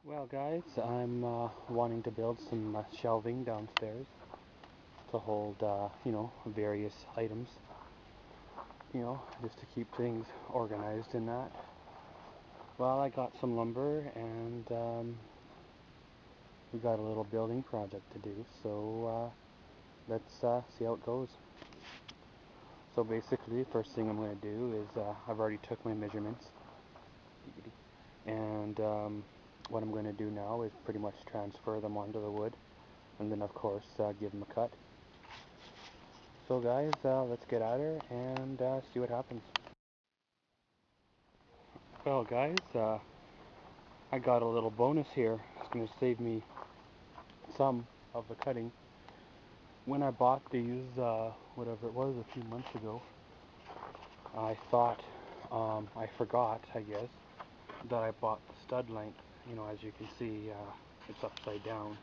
Well guys, I'm wanting to build some shelving downstairs to hold, various items, just to keep things organized in that. Well, I got some lumber and we got a little building project to do, so let's see how it goes. So basically, first thing I'm going to do is I've already took my measurements, and what I'm going to do now is pretty much transfer them onto the wood, and then of course give them a cut. So guys, let's get at her and see what happens. Well guys, I got a little bonus here. It's going to save me some of the cutting. When I bought these, whatever it was, a few months ago, I thought, I forgot, I guess, that I bought the stud length. As you can see, it's upside down.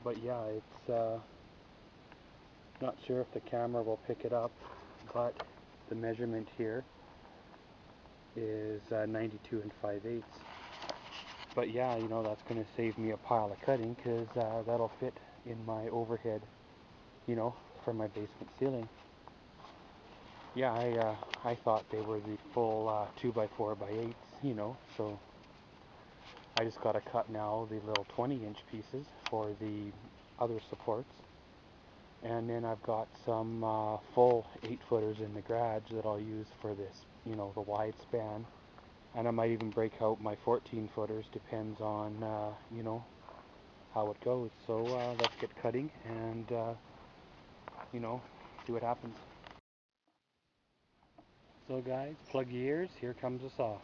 But yeah, it's not sure if the camera will pick it up, but the measurement here is 92 and 5/8. But yeah, that's going to save me a pile of cutting because that'll fit in my overhead, for my basement ceiling. Yeah, I thought they were the full 2x4x8s, so I just got to cut now the little 20-inch pieces for the other supports. And then I've got some full 8-footers in the garage that I'll use for this, the wide span. And I might even break out my 14-footers, depends on, how it goes. So let's get cutting and, see what happens. So guys, plug your ears, here comes the saw.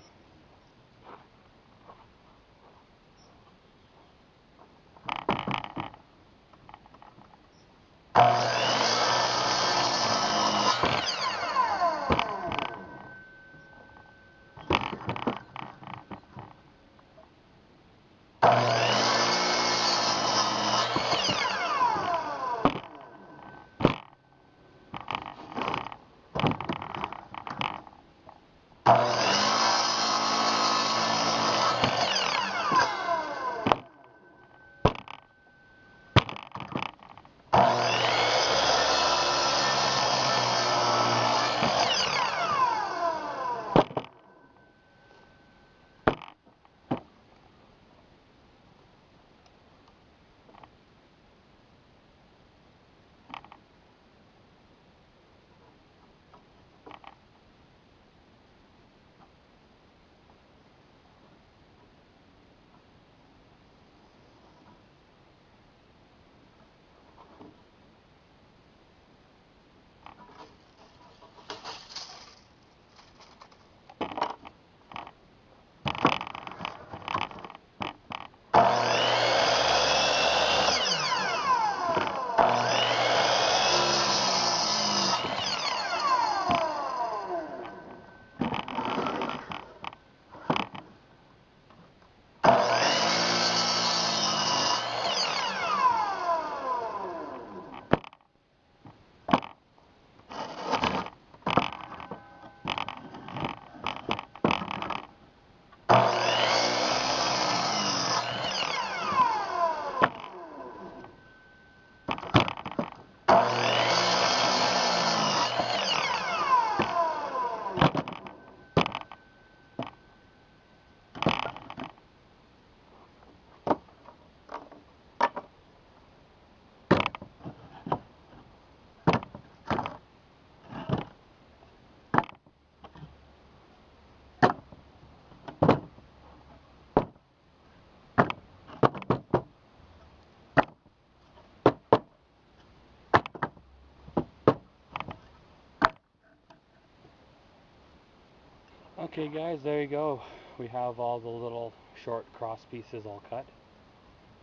Okay guys, there you go. We have all the little short cross pieces all cut.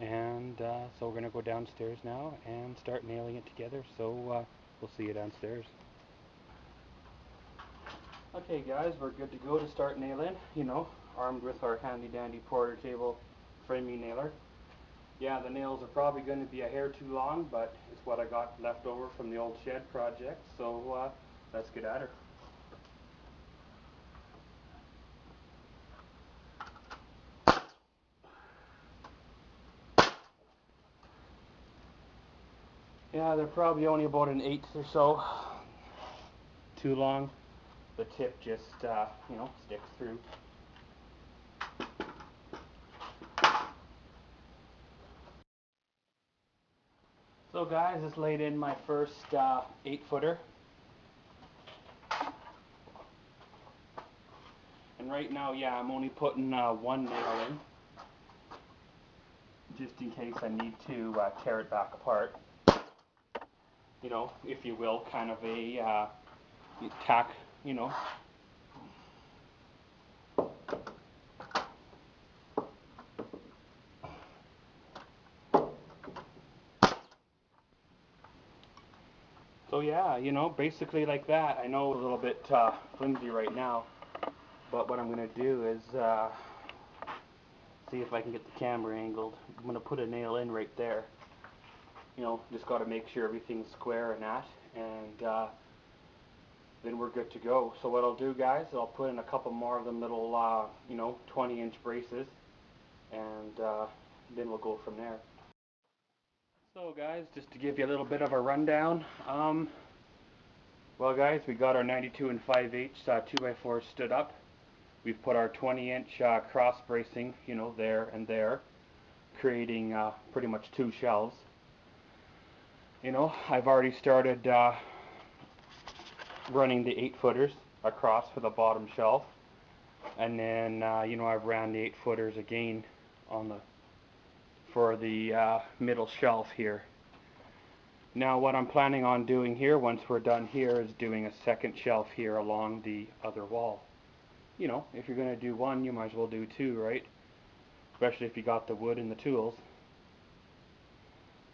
And so we're going to go downstairs now and start nailing it together. So we'll see you downstairs. Okay guys, we're good to go to start nailing, armed with our handy dandy Porter cable framing nailer. Yeah, the nails are probably going to be a hair too long, but it's what I got left over from the old shed project. So let's get at her. Yeah, they're probably only about an eighth or so too long. The tip just, sticks through. So guys, just laid in my first 8-footer. And right now, yeah, I'm only putting one nail in, just in case I need to tear it back apart. You know, if you will, kind of a tack, you know. So yeah, basically like that. I know it's a little bit flimsy right now, but what I'm going to do is see if I can get the camera angled. I'm going to put a nail in right there. Just got to make sure everything's square and that, and then we're good to go. So what I'll do, guys, I'll put in a couple more of them little, 20-inch braces, and then we'll go from there. So guys, just to give you a little bit of a rundown, well guys, we got our 92 and 5/8 2x4 stood up. We've put our 20-inch cross bracing, there and there, creating pretty much 2 shelves. I've already started running the 8-footers across for the bottom shelf, and then I've ran the 8-footers again for the middle shelf here. Now what I'm planning on doing here, once we're done here, is doing a second shelf here along the other wall. If you're going to do one, you might as well do 2, right? Especially if you got the wood and the tools.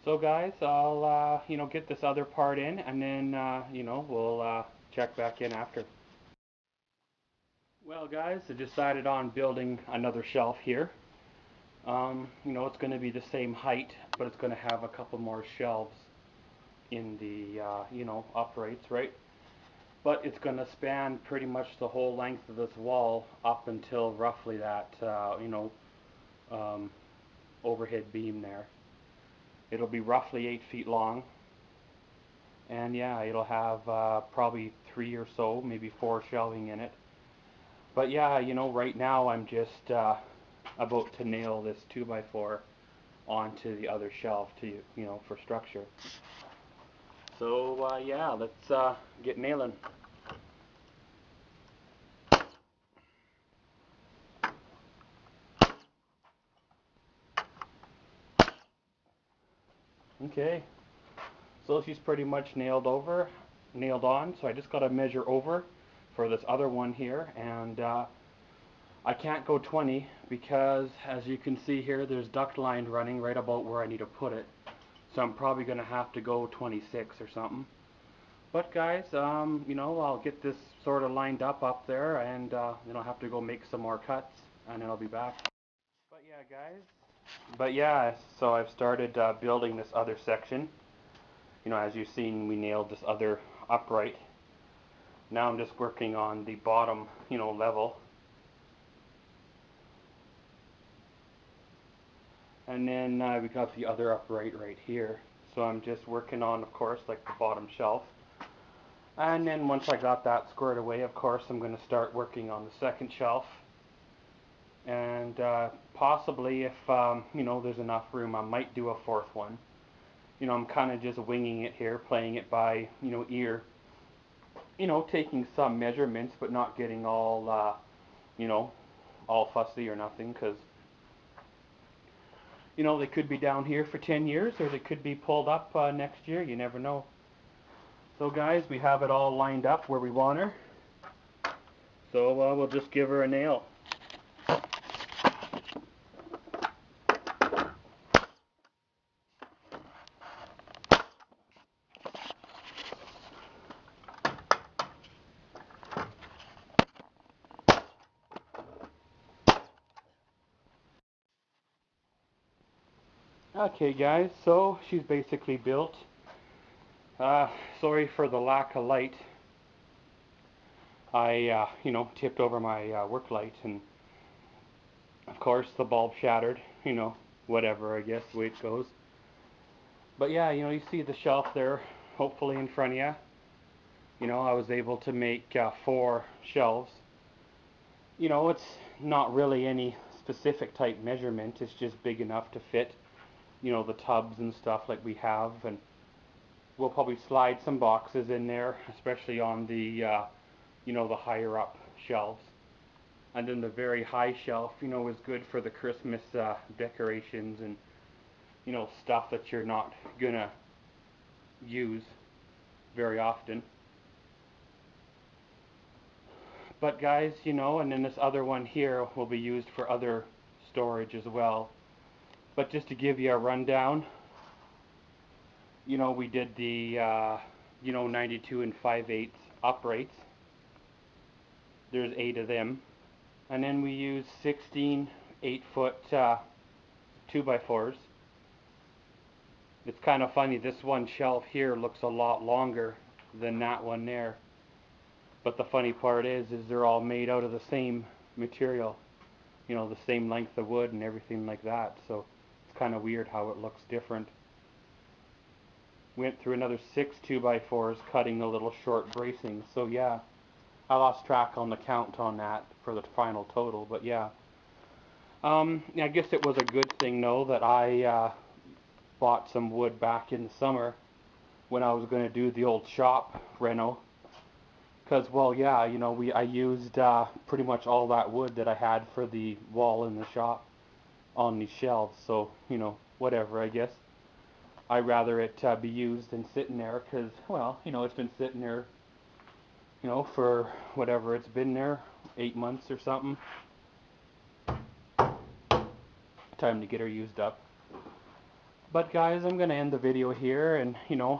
So guys, I'll get this other part in, and then we'll check back in after. Well guys, I decided on building another shelf here. It's going to be the same height, but it's going to have a couple more shelves in the uprights, right? But it's going to span pretty much the whole length of this wall up until roughly that overhead beam there. It'll be roughly 8 feet long, and yeah, it'll have probably 3 or so, maybe 4 shelving in it. But yeah, right now I'm just about to nail this 2x4 onto the other shelf to, for structure. So yeah, let's get nailing. Okay, so she's pretty much nailed on, so I just got to measure over for this other one here, and I can't go 20 because, as you can see here, there's duct line running right about where I need to put it. So I'm probably going to have to go 26 or something. But guys, I'll get this sort of lined up there, and then I'll have to go make some more cuts, and then I'll be back. But yeah, guys. But yeah, so I've started building this other section. As you've seen, we nailed this other upright. Now I'm just working on the bottom, level. And then we got the other upright right here. So I'm just working on, of course, like the bottom shelf. And then once I got that squared away, of course, I'm going to start working on the second shelf. And possibly, if there's enough room, I might do a fourth one. I'm kind of just winging it here, playing it by ear. Taking some measurements, but not getting all all fussy or nothing, because they could be down here for 10 years, or they could be pulled up next year. You never know. So guys, we have it all lined up where we want her. So we'll just give her a nail. Okay guys, so she's basically built. Sorry for the lack of light. I, tipped over my work light, and of course the bulb shattered, whatever, I guess, the way it goes. But yeah, you see the shelf there, hopefully in front of you. I was able to make 4 shelves. It's not really any specific type measurement. It's just big enough to fit, the tubs and stuff like we have. And we'll probably slide some boxes in there, especially on the higher up shelves. And then the very high shelf, is good for the Christmas decorations and, stuff that you're not gonna use very often. But guys, and then this other one here will be used for other storage as well. But just to give you a rundown, we did the 92 and 5/8 uprights. There's 8 of them. And then we used 16 8-foot 2x4s. It's kind of funny, this one shelf here looks a lot longer than that one there. But the funny part is they're all made out of the same material, the same length of wood and everything like that. So it's kind of weird how it looks different. Went through another 6 2x4s cutting the little short bracings. So yeah, I lost track on the count on that for the final total, but yeah. I guess it was a good thing though that I bought some wood back in the summer when I was going to do the old shop reno. Because, well, yeah, I used pretty much all that wood that I had for the wall in the shop on these shelves. So, whatever, I guess. I'd rather it be used than sitting there because, well, it's been sitting there, for whatever it's been there, 8 months or something. Time to get her used up. But guys, I'm going to end the video here, and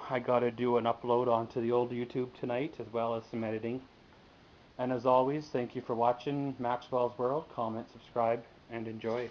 I got to do an upload onto the old YouTube tonight as well as some editing. And as always, thank you for watching Maxwell's World. Comment, subscribe, and enjoy.